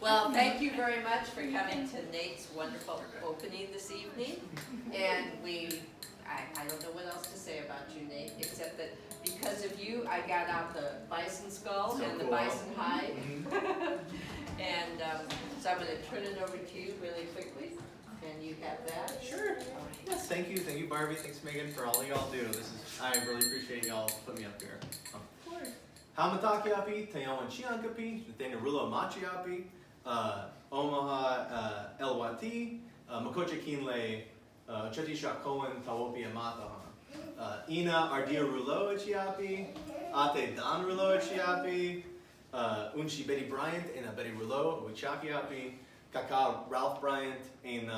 Well, thank you very much for coming to Nate's wonderful opening this evening. And I don't know what else to say about you, Nate, except that because of you, I got out the bison skull and the bison hide. And so I'm going to turn it over to you really quickly. And you have that? Sure. Yes, thank you, Barbie. Thanks, Megan, for all y'all do. I really appreciate y'all putting me up here. Of course. Hamatakiapi, Tayawan Chiankapi, Nathaniel Ruleaux Machiapi, Umónhon the Očhéthi Šakówiŋ, Očhéthi Šakówiŋ Tawopi Amataha. Ina Ardia Ruleaux Chiapi, Ate Dan Ruleaux Chiapi, Unchi Betty Bryant and Betty Ruleaux Uchakiapi, Kaka Ralph Bryant and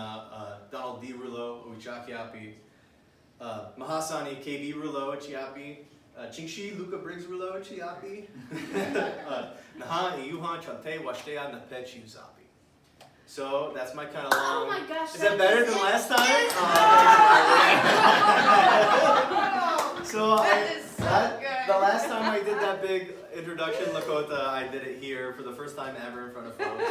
Donald D. Ruleaux Uchakiapi, Mahasani KB Ruleaux Chiapi, Chingshi Luca Briggs Ruleaux Chiapi, Naha Yuhan Chante Washtea Napet Chiuzapi. So that's my kind of long. Oh my gosh. Is that better than last time? Yes. So That is so good. The last time I did that big introduction Lakota, I did it here for the first time ever in front of folks.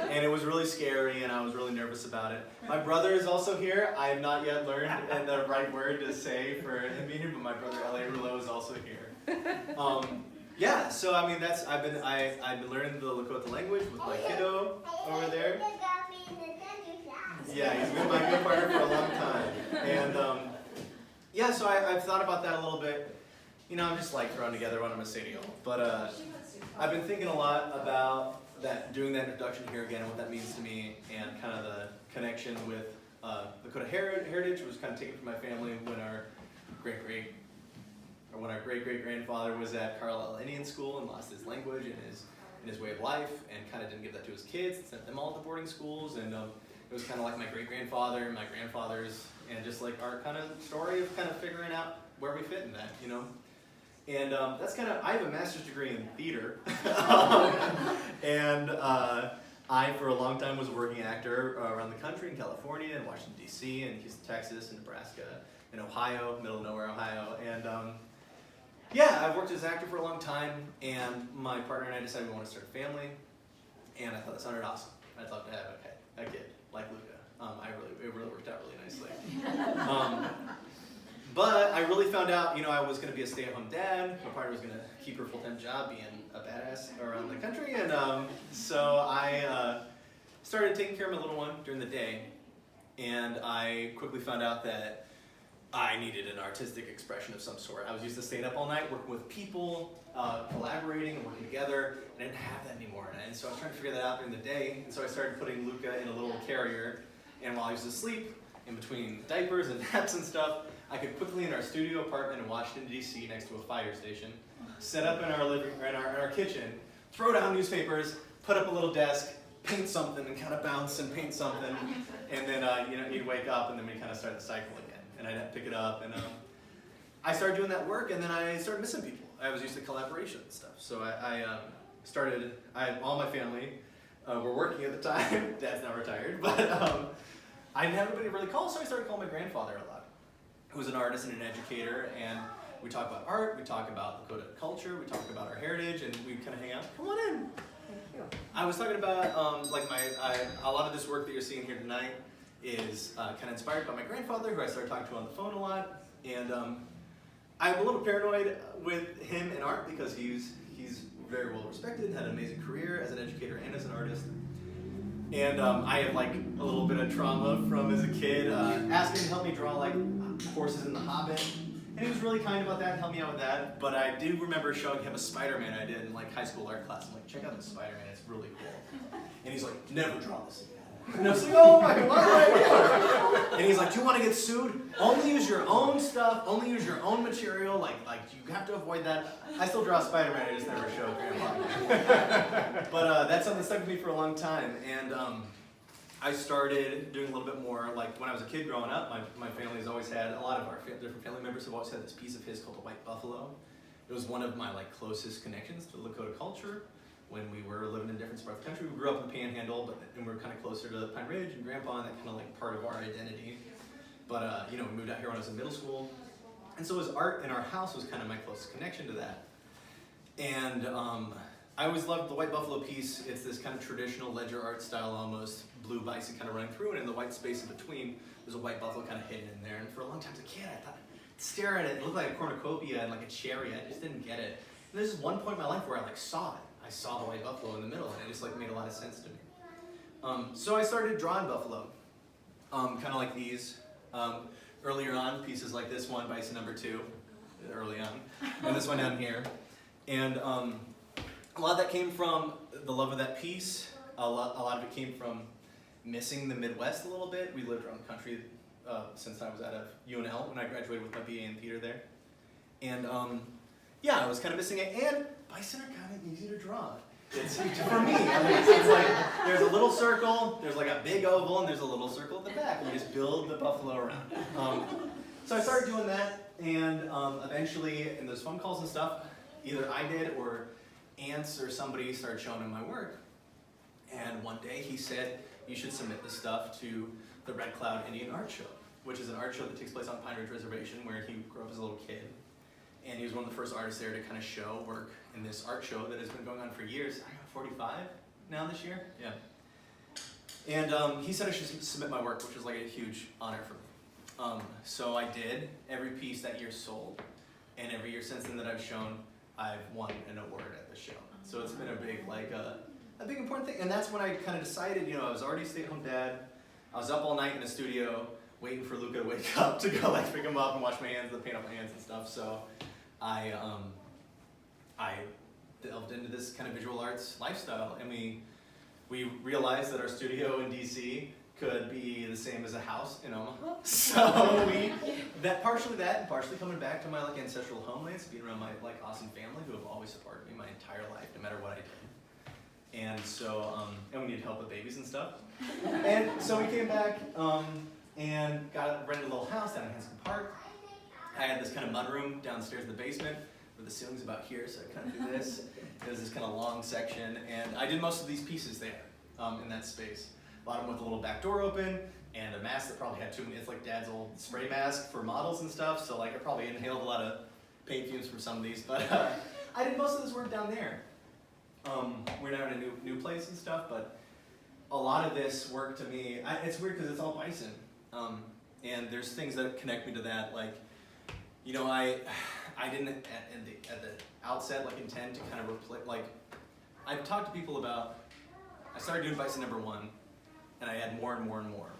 And it was really scary and I was really nervous about it. My brother is also here. I have not yet learned the right word to say for him being here, but my brother L.A. Ruleaux is also here. Yeah, so I mean I've been learning the Lakota language with my kiddo over there. Yeah, he's been my good partner for a long time. And yeah, so I've thought about that a little bit. You know, I'm just like throwing together what I'm going to say to y'all. But I've been thinking a lot about doing that introduction here again and what that means to me and kind of the connection with Lakota heritage was kind of taken from my family when our great-great-grandfather was at Carlisle Indian School and lost his language and his way of life and kind of didn't give that to his kids and sent them all to boarding schools. And it was kind of like my great-grandfather and my grandfathers and just like our kind of story of kind of figuring out where we fit in that, you know. And that's kind of, I have a master's degree in theater. And I, for a long time, was a working actor around the country in California and Washington, D.C., and Houston, Texas, and Nebraska, and Ohio, middle of nowhere, Ohio. And yeah, I've worked as an actor for a long time, and my partner and I decided we want to start a family, and I thought that sounded awesome. I'd love to have a kid, like Luca. It really worked out really nicely. But I really found out, you know, I was going to be a stay-at-home dad. My partner was going to keep her full-time job being a badass around the country. And so I started taking care of my little one during the day. And I quickly found out that I needed an artistic expression of some sort. I was used to staying up all night, working with people, collaborating and working together. And I didn't have that anymore. And so I was trying to figure that out during the day. And so I started putting Luca in a little carrier. And while he was asleep, in between diapers and naps and stuff, I could quickly in our studio apartment in Washington, D.C. next to a fire station, set up in our living in our kitchen, throw down newspapers, put up a little desk, paint something and kind of bounce and paint something, and then you know, you'd wake up and then we kind of start the cycle again. And I'd have to pick it up and I started doing that work and then I started missing people. I was used to collaboration and stuff. So all my family were working at the time. Dad's now retired, but I didn't have anybody to really call, so I started calling my grandfather a lot, who's an artist and an educator, and we talk about art, we talk about Lakota culture, we talk about our heritage, and we kind of hang out. Come on in. Thank you. I was talking about a lot of this work that you're seeing here tonight is kind of inspired by my grandfather, who I started talking to on the phone a lot, and I'm a little paranoid with him in art because he's very well respected, had an amazing career as an educator and as an artist. And I have like a little bit of trauma from as a kid, asking him to help me draw like horses in The Hobbit. And he was really kind about that and helped me out with that. But I do remember showing him a Spider-Man I did in like high school art class. I'm like, check out this Spider-Man, it's really cool. And he's like, never draw this again. And I was like, oh my, what did I do? And he's like, do you want to get sued? Only use your own stuff, only use your own material, like you have to avoid that. I still draw Spider-Man, I just never show Grandpa. But that's something that stuck with me for a long time. And I started doing a little bit more, like when I was a kid growing up, my family's always had, a lot of our different family members have always had this piece of his called a white buffalo. It was one of my like closest connections to Lakota culture. When we were living in different parts of the country, we grew up in the Panhandle, and we were kind of closer to Pine Ridge and Grandpa, and that kind of like part of our identity. But you know, we moved out here when I was in middle school, and so his art in our house was kind of my closest connection to that. And I always loved the white buffalo piece. It's this kind of traditional ledger art style almost, blue bison kind of running through, and in the white space in between, there's a white buffalo kind of hidden in there. And for a long time as a kid, I thought, stare at it, it looked like a cornucopia and like a cherry. I just didn't get it. And there's this one point in my life where I like saw it. I saw the white buffalo in the middle, and it just like made a lot of sense to me. So I started drawing buffalo, kind of like these. Earlier on, pieces like this one, bison number 2, early on, and this one down here. And a lot of that came from the love of that piece. A lot of it came from missing the Midwest a little bit. We lived around the country since I was out of UNL when I graduated with my BA in theater there. And yeah, I was kind of missing it. And bison are kind of easy to draw. It's for me. I mean, it's like there's a little circle, there's like a big oval, and there's a little circle at the back. And we just build the buffalo around it. So I started doing that, and eventually, in those phone calls and stuff, either I did or Ants or somebody started showing him my work. And one day he said, you should submit this stuff to the Red Cloud Indian Art Show, which is an art show that takes place on Pine Ridge Reservation where he grew up as a little kid. And he was one of the first artists there to kind of show work in this art show that has been going on for years. I got 45 now this year? Yeah. And he said I should submit my work, which was like a huge honor for me. So I did. Every piece that year sold. And every year since then that I've shown, I've won an award at the show. So it's been a big, like, a big important thing. And that's when I kind of decided, you know, I was already a stay-at-home dad. I was up all night in the studio waiting for Luca to wake up to go like pick him up and wash my hands, paint up my hands and stuff. So I delved into this kind of visual arts lifestyle, and we realized that our studio in DC could be the same as a house in Omaha. So partially that, and partially coming back to my like ancestral homelands, being around my like awesome family who have always supported me my entire life, no matter what I did. And so, and we needed help with babies and stuff. And so we came back and rented a little house down in Hanscom Park. I had this kind of mudroom downstairs in the basement where the ceiling's about here, so I kind of do this. There's this kind of long section, and I did most of these pieces there in that space. A lot of them with a little back door open and a mask that probably had too many. It's like Dad's old spray mask for models and stuff, so like I probably inhaled a lot of paint fumes from some of these, but I did most of this work down there. We're now in a new place and stuff, but a lot of this work to me, it's weird because it's all bison, and there's things that connect me to that, like, you know, I didn't at the outset like intend to kind of replace, like, I've talked to people about, I started doing bison number 1, and I had more and more and more.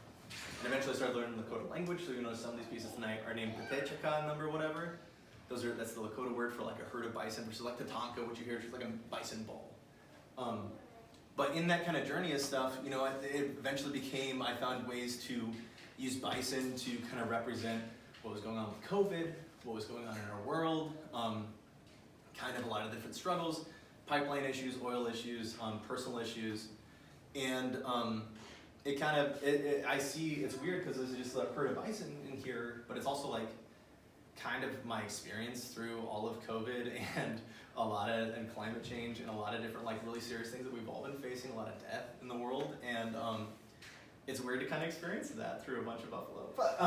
And eventually I started learning the Lakota language, so you know some of these pieces tonight are named Pethechaka number whatever. That's the Lakota word for like a herd of bison, versus like Tatanka, which you hear is like a bison bull. But in that kind of journey of stuff, you know, it eventually became, I found ways to use bison to kind of represent what was going on with COVID, what was going on in our world, kind of a lot of different struggles, pipeline issues, oil issues, personal issues, and it kind of, I see, it's weird because there's just a herd of bison in here, but it's also like kind of my experience through all of COVID and and climate change and a lot of different like really serious things that we've all been facing, a lot of death in the world, and it's weird to kind of experience that through a bunch of buffalo. But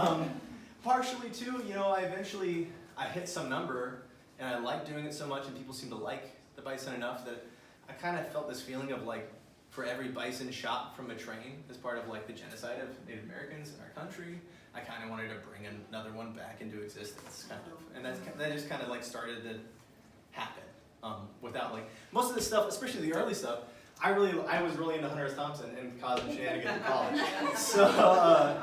partially too, you know, I hit some number and I liked doing it so much and people seem to like the bison enough that I kind of felt this feeling of like, for every bison shot from a train as part of like the genocide of Native Americans in our country, I kind of wanted to bring another one back into existence, kind of, and that just kind of like started to happen without like most of this stuff, especially the early stuff. I was really into Hunter S. Thompson and causing shenanigans in college, so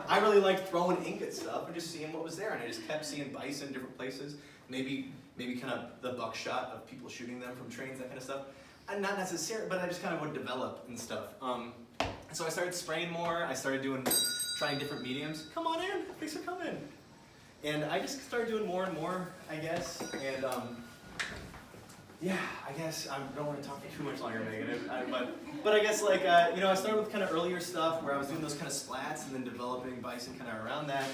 I really liked throwing ink at stuff and just seeing what was there, and I just kept seeing bison in different places. Maybe kind of the buckshot of people shooting them from trains, that kind of stuff. And not necessarily, but I just kind of would develop and stuff. So I started spraying more. I started trying different mediums. Come on in, thanks for coming. And I just started doing more and more, I guess. And yeah, I guess I don't want to talk for too much longer, Megan. But I guess like you know, I started with kind of earlier stuff where I was doing those kind of splats and then developing bison kind of around that.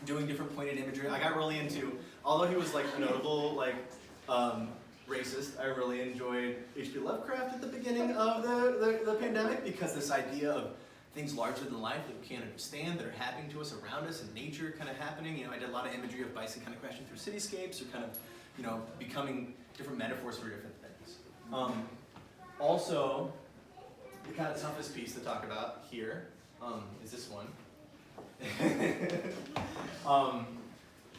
Doing different pointed imagery. I got really into, although he was like a notable like racist, I really enjoyed H.P. Lovecraft at the beginning of the pandemic, because this idea of things larger than life that we can't understand, that are happening to us around us, and nature kind of happening. You know, I did a lot of imagery of bison kind of crashing through cityscapes, or kind of, you know, becoming different metaphors for different things. Also, the kind of toughest piece to talk about here is this one.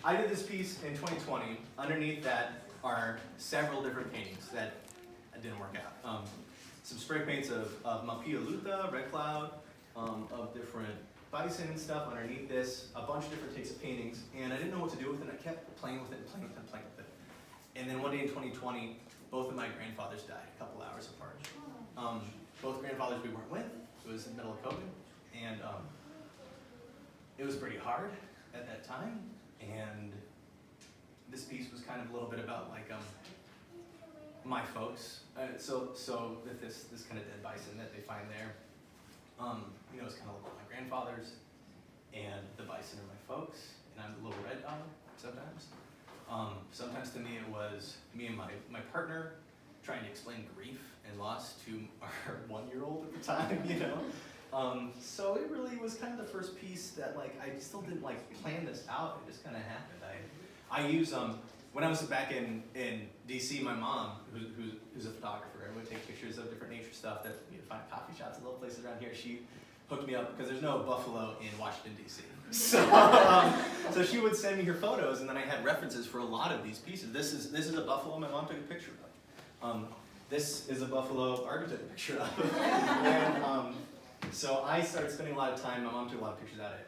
I did this piece in 2020. Underneath that are several different paintings that didn't work out. Some spray paints of Mapia Luta, Red Cloud, of different bison and stuff underneath this, a bunch of different takes of paintings, and I didn't know what to do with it. I kept playing with it and playing with it and playing with it. And then one day in 2020, both of my grandfathers died a couple hours apart. Both grandfathers we weren't with. It was in the middle of COVID, and it was pretty hard at that time. And this piece was kind of a little bit about like my folks. So with this kind of dead bison that they find there, you know, it's kind of like my grandfathers, and the bison are my folks, and I'm the little red dog sometimes. Sometimes to me it was me and my partner trying to explain grief and loss to our 1-year-old at the time, you know. So it really was kind of the first piece that like I still didn't like plan this out. It just kind of happened. I use when I was back in DC, my mom, who's a photographer, and would take pictures of different nature stuff that you'd find at coffee shops and little places around here. She hooked me up because there's no buffalo in Washington DC. So she would send me her photos, and then I had references for a lot of these pieces. This is a buffalo my mom took a picture of. This is a buffalo Argo took a picture of. And so I started spending a lot of time. My mom took a lot of pictures out at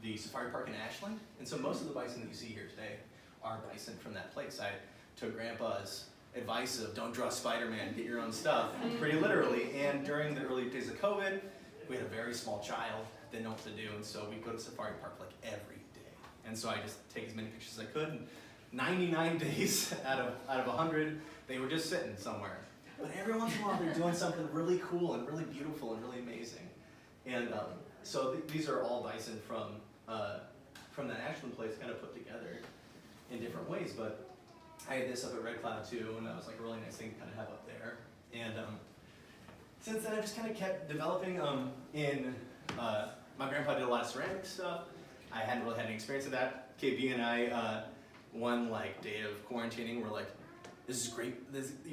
the safari park in Ashland, and so most of the bison that you see here today are bison from that place. I took Grandpa's advice of don't draw Spider-Man, get your own stuff, pretty literally. And during the early days of COVID, we had a very small child, didn't know what to do, and so we go to safari park like every day. And so I just take as many pictures as I could. And 99 days out of 100, they were just sitting somewhere. But every once in a while, they're doing something really cool and really beautiful and really amazing. And so these are all bison from that Ashland place, kind of put together in different ways. But I had this up at Red Cloud too, and that was like a really nice thing to kind of have up there. And since then, I just kind of kept developing. My grandpa did a lot of ceramic stuff. I hadn't really had any experience of that. KB and I, one like day of quarantining, were like, this is great.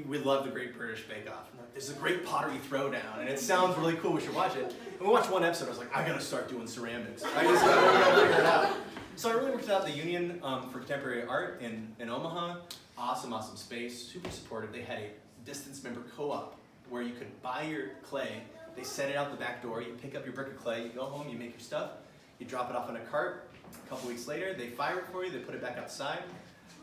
We love the Great British Bake Off. I'm like, this is a great pottery throwdown, and it sounds really cool. We should watch it. And we watched one episode. I was like, I gotta start doing ceramics. I just gotta figure it out. So I really worked out the Union for Contemporary Art in Umónhon. Awesome space, super supportive. They had a distance member co-op where you could buy your clay. They set it out the back door. You pick up your brick of clay. You go home. You make your stuff. You drop it off in a cart. A couple weeks later, they fire it for you. They put it back outside.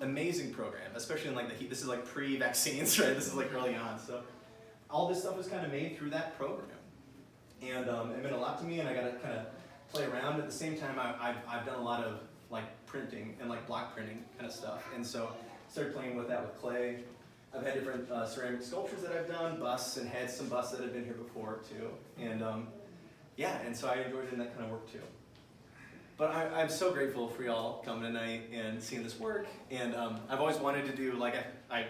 Amazing program, especially in like the heat. This is like pre-vaccines, right? This is like early on. So all this stuff was kind of made through that program, and it meant a lot to me. And I got to kind of play around. At the same time, I've done a lot of like printing and like block printing kind of stuff, and so started playing with that with clay. I've had different ceramic sculptures that I've done, busts and heads, some busts that have been here before too, and yeah, and so I enjoyed doing that kind of work too. But I'm so grateful for y'all coming tonight and seeing this work. And I've always wanted to do, like, I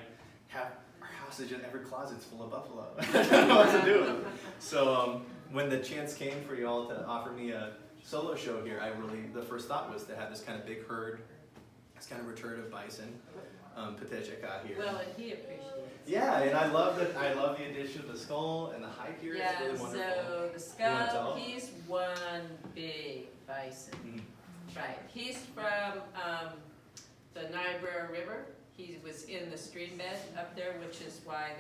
have our house is just every closet's full of buffalo. I don't know what to do with them. So when the chance came for y'all to offer me a solo show here, the first thought was to have this kind of big herd, this kind of return of bison, Patechaka here. Well, and he appreciates it. Yeah, and I love the addition of the skull and the hike here. Yeah, it's really wonderful. so the skull, he's one big bison. Mm-hmm. Right, he's from the Niobrara River. He was in the stream bed up there, which is why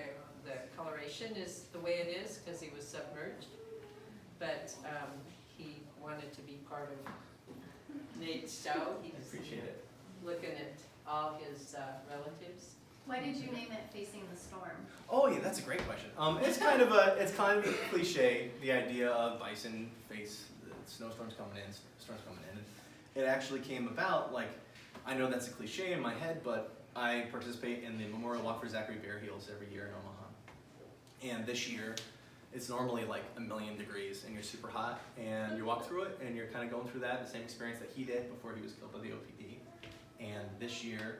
the coloration is the way it is, because he was submerged. But he wanted to be part of Nate's show. He was Appreciate it. looking at all his relatives. Why did you name it Facing the Storm? Oh yeah, that's a great question. It's kind of a cliche, the idea of bison face the snowstorms coming in, storms coming in. And it actually came about, like, I know that's a cliche in my head, but I participate in the Memorial Walk for Zachary Bear Heels every year in Omaha. And this year, it's normally like 1,000,000 degrees and you're super hot, and you walk through it and you're kind of going through the same experience that he did before he was killed by the OPD. And this year,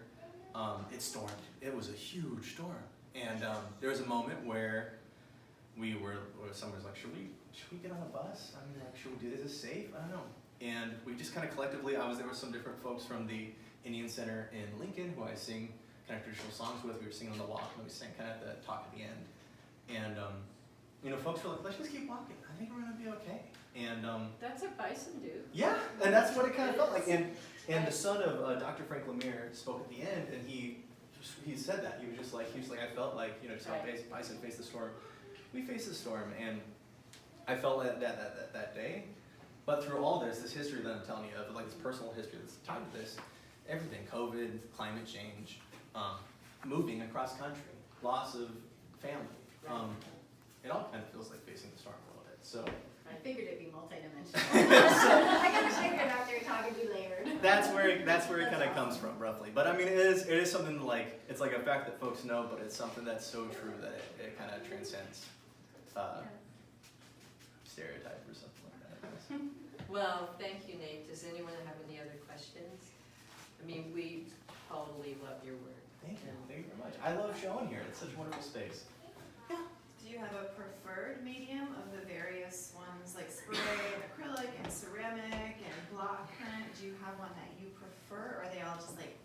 it stormed. It was a huge storm. And there was a moment where someone was like, should we get on a bus? I mean, like, should we do this? Is this safe? I don't know. And we just kind of collectively, there were some different folks from the Indian Center in Lincoln who I sing kind of traditional songs with. We were singing on the walk, and then we sang kind of at the talk at the end. And you know, folks were like, let's just keep walking. I think we're gonna be okay. And That's what bison do. yeah, and that's what it kind of felt like. And the son of Dr. Frank Lemire spoke at the end, and he said that. He was like, I felt like, you know, just how bison faced the storm. We faced the storm, and I felt like that day. But through all this history that I'm telling you of, like this personal history that's tied to this, everything, COVID, climate change, moving across country, loss of family, it all kind of feels like facing the storm a little bit. So I figured it'd be multidimensional. I got to figure it out there talking to you later. that's where it kind of comes from, roughly. But I mean, it is something like, it's like a fact that folks know, but it's something that's so true that it kind of transcends stereotype or something like that, I guess. Well, thank you, Nate. Does anyone have any other questions? I mean, we totally love your work. Thank you very much. I love showing here. It's such a wonderful space. Do you have a preferred medium of the various ones, like spray and acrylic and ceramic and block print? Do you have one that you prefer, or are they all just like,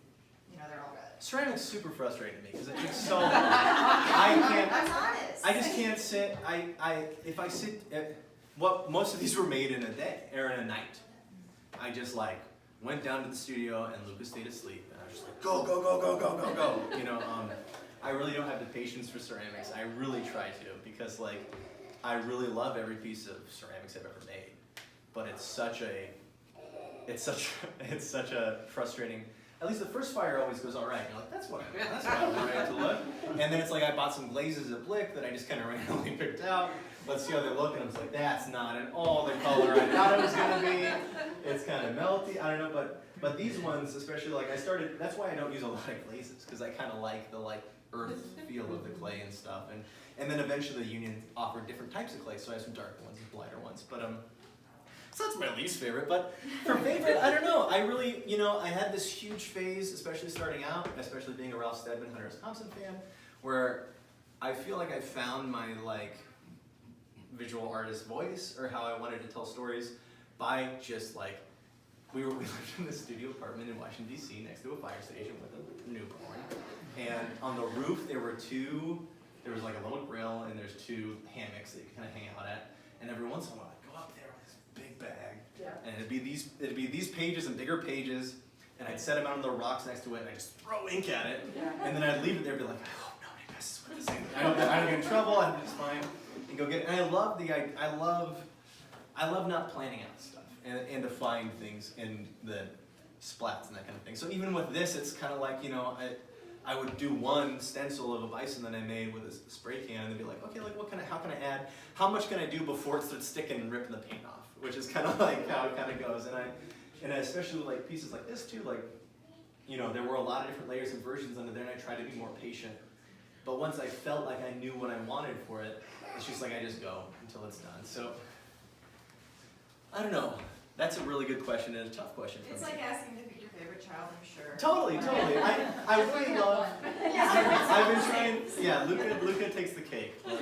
you know, they're all good? Ceramic's super frustrating to me because it takes so long. I'm honest. I just can't sit. If I sit most of these were made in a day or in a night. I just like went down to the studio and Lucas stayed asleep and I was just like go go go go go go go. You know, I really don't have the patience for ceramics. I really try to because like I really love every piece of ceramics I've ever made, but it's such a frustrating. At least the first fire always goes all right. You're like, that's what I want it to look. And then it's like I bought some glazes at Blick that I just kind of randomly picked out. Let's see how they look, and I was like, that's not at all the color I thought it was gonna be. It's kind of melty. I don't know, but these ones, especially like that's why I don't use a lot of glazes because I kind of like the earth feel of the clay and stuff. And then eventually the union offered different types of clay, so I have some darker ones and lighter ones. But so that's my least favorite, but for favorite, I don't know. I really, you know, I had this huge phase, especially starting out, especially being a Ralph Steadman, Hunter S. Thompson fan, where I feel like I found my visual artist voice or how I wanted to tell stories by just we lived in this studio apartment in Washington, D.C. next to a fire station with a newborn, and on the roof there was like a little grill and there's two hammocks that you can kind of hang out at, and every once in a while I'd go up there with this big bag, and it'd be these pages and bigger pages, and I'd set them out on the rocks next to it, and I'd just throw ink at it, and then I'd leave it there and be like, I hope nobody messes with this thing. I don't get in trouble, I'm just fine, and go get it. And I love not planning out stuff, and to find things in the splats and that kind of thing. So even with this, it's kind of like, you know, I would do one stencil of a bison that I made with a spray can, and then be like, okay, how can I add? How much can I do before it starts sticking and ripping the paint off? Which is kind of like how it kind of goes. And especially with pieces like this too, you know, there were a lot of different layers and versions under there, and I tried to be more patient. But once I felt like I knew what I wanted for it, it's just like I just go until it's done. So I don't know. That's a really good question and a tough question for me. It's like asking to pick your favorite child, I'm sure. Totally. I really love. I've been trying. Yeah, Luca takes the cake. But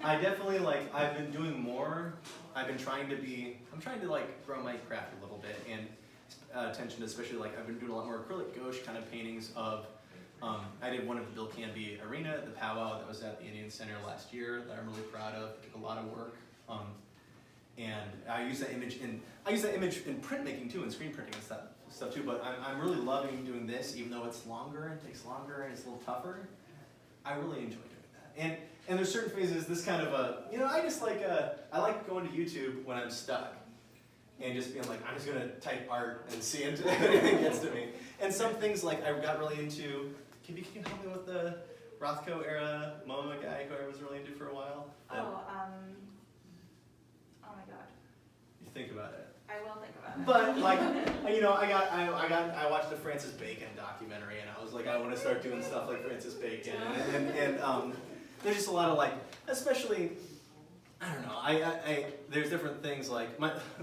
I definitely I've been doing more. I'm trying to grow my craft a little bit and attention to, especially I've been doing a lot more acrylic gouache kind of paintings of. I did one of the Bill Canby Arena at the powwow that was at the Indian Center last year that I'm really proud of. It took a lot of work. And I use that image in printmaking too, and screen printing and stuff too. But I'm really loving doing this, even though it's longer and takes longer and it's a little tougher. I really enjoy doing that. And there's certain phases. This kind of I like going to YouTube when I'm stuck and just being like, I'm just gonna type art and see if anything gets to me. And some things I got really into. Can you help me with the Rothko era MoMA guy who I was really into for a while? Oh my god. You think about it. I will think about it. But you know, I watched the Francis Bacon documentary, and I was like, I want to start doing stuff like Francis Bacon, and there's just a lot of especially, I don't know, there's different things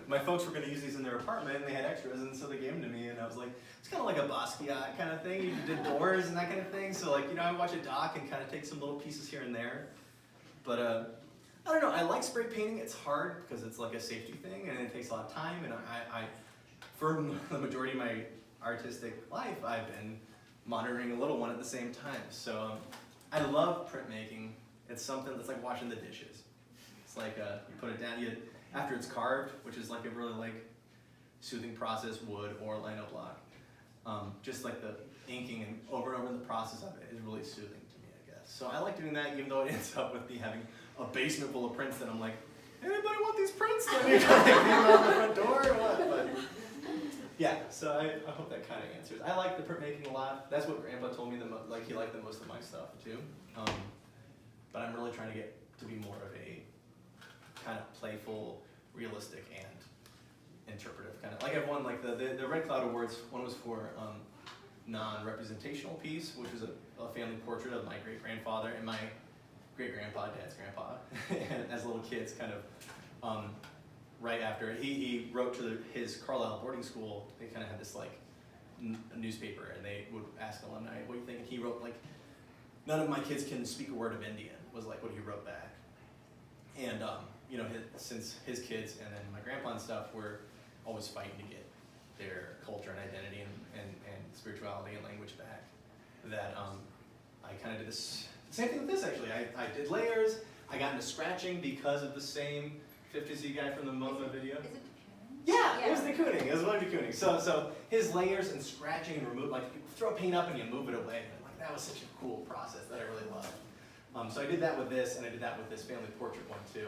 my folks were going to use these in their apartment, and they had extras, and so they gave them to me, and I was like, it's kind of like a Basquiat kind of thing. You did doors and that kind of thing, so you know, I watch a doc and kind of take some little pieces here and there, but I don't know, I like spray painting. It's hard because it's a safety thing and it takes a lot of time, and I for the majority of my artistic life, I've been monitoring a little one at the same time. So I love printmaking. It's something that's like washing the dishes. It's like you put it down, after it's carved, which is like a really like soothing process, wood or lino block. Just like the inking and over and over the process of it is really soothing to me, I guess. So I like doing that, even though it ends up with me having a basement full of prints that I'm like, anybody want these prints? Let me out the front door or what? But yeah, so I hope that kind of answers. I like the printmaking a lot. That's what Grandpa told me like he liked the most of my stuff too. But I'm really trying to get to be more of a kind of playful, realistic, and interpretive kind of. Like I've won like the Red Cloud Awards. One was for non-representational piece, which was a family portrait of my great-grandfather and my great-grandpa, Dad's grandpa, and as little kids, kind of right after he wrote to his Carlisle boarding school. They kind of had this like newspaper, and they would ask alumni, "What do you think?" And he wrote like, "None of my kids can speak a word of Indian," was like what he wrote back. And you know, since his kids and then my grandpa and stuff were always fighting to get their culture and identity and spirituality and language back, that I kind of did this same thing with this actually. I did layers. I got into scratching because of the same 50C guy from the MoMA video. Is it Yeah, it was de Kooning. It was one de Kooning. So his layers and scratching and remove, like you throw paint up and you move it away. And like that was such a cool process that I really loved. So I did that with this, and I did that with this family portrait one too.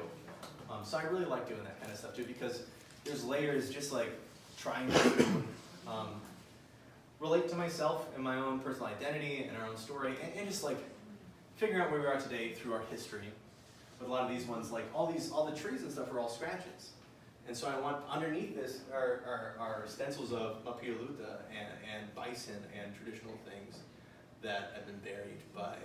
So I really like doing that kind of stuff too, because there's layers just like trying to relate to myself and my own personal identity and our own story, and just like figuring out where we are today through our history. With a lot of these ones, like all the trees and stuff are all scratches. And so I want underneath this are stencils of Mapialuta and bison and traditional things that have been buried by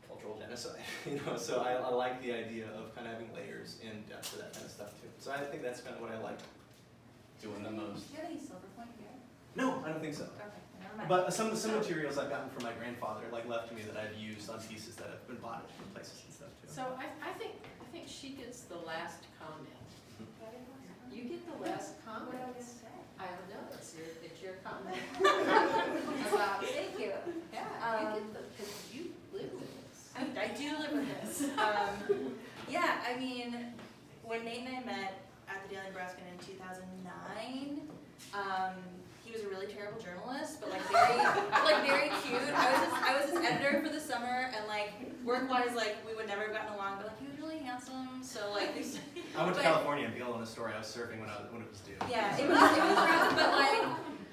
cultural genocide. You know, so I like the idea of kind of having layers and depth to that kind of stuff too. So I think that's kind of what I like doing the most. Do you have any silver point here? No, I don't think so. Okay, never mind. But some materials I've gotten from my grandfather, like left to me, that I've used on pieces that have been bought from places and stuff too. So I think she gets the last comment. You get the last comment. What else say? I don't know, it's your comment. Wow, thank you. Yeah, you get the, because you live with this. I do live with this. Yeah, I mean, when Nate and I met at the Daily Nebraska in 2009, he was a really terrible journalist, but very cute. I was his editor for the summer, and like work-wise, like we would never have gotten along, but like he was really handsome. So like I went to California and Beale on a story. I was surfing when it was due. Yeah, it was rough, but like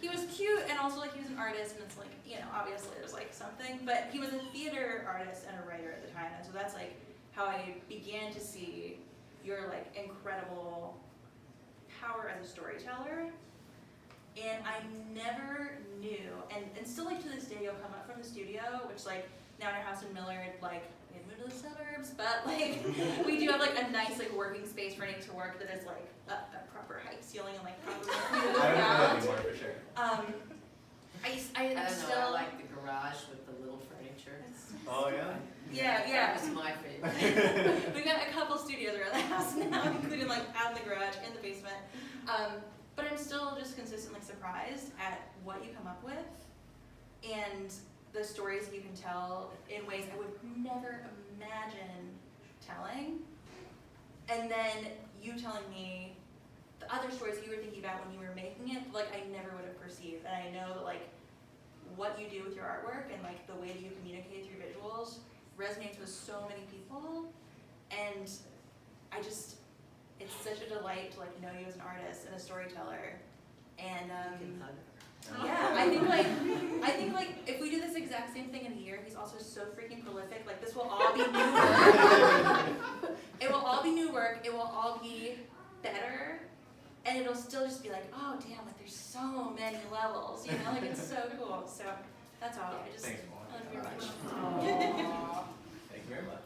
he was cute, and also like he was an artist, and it's like, you know, obviously there's like something, but he was a theater artist and a writer at the time, and so that's like how I began to see your like incredible power as a storyteller. And I never knew, and still like to this day, you'll come up from the studio, which like now in our house in Millard, like we had moved to the suburbs, but like we do have like a nice like working space for Nate to work that is like a proper height ceiling and like proper. I don't know anymore for sure. I I don't still know, I like the garage with the little furniture. Oh yeah. Yeah. That was my favorite. We've got a couple studios around the house now, including like out in the garage, in the basement. But I'm still just consistently surprised at what you come up with and the stories you can tell in ways I would never imagine telling. And then you telling me the other stories you were thinking about when you were making it, like I never would have perceived. And I know that like what you do with your artwork and like the way that you communicate through visuals resonates with so many people. And it's such a delight to like know you as an artist and a storyteller. And yeah, I think like if we do this exact same thing in a year, he's also so freaking prolific. Like this will all be new work. It will all be new work. It will all be better, and it'll still just be like, oh damn, like there's so many levels. You know, like it's so cool. So that's all. Thanks, I love you very much. Aw. Thank you very much.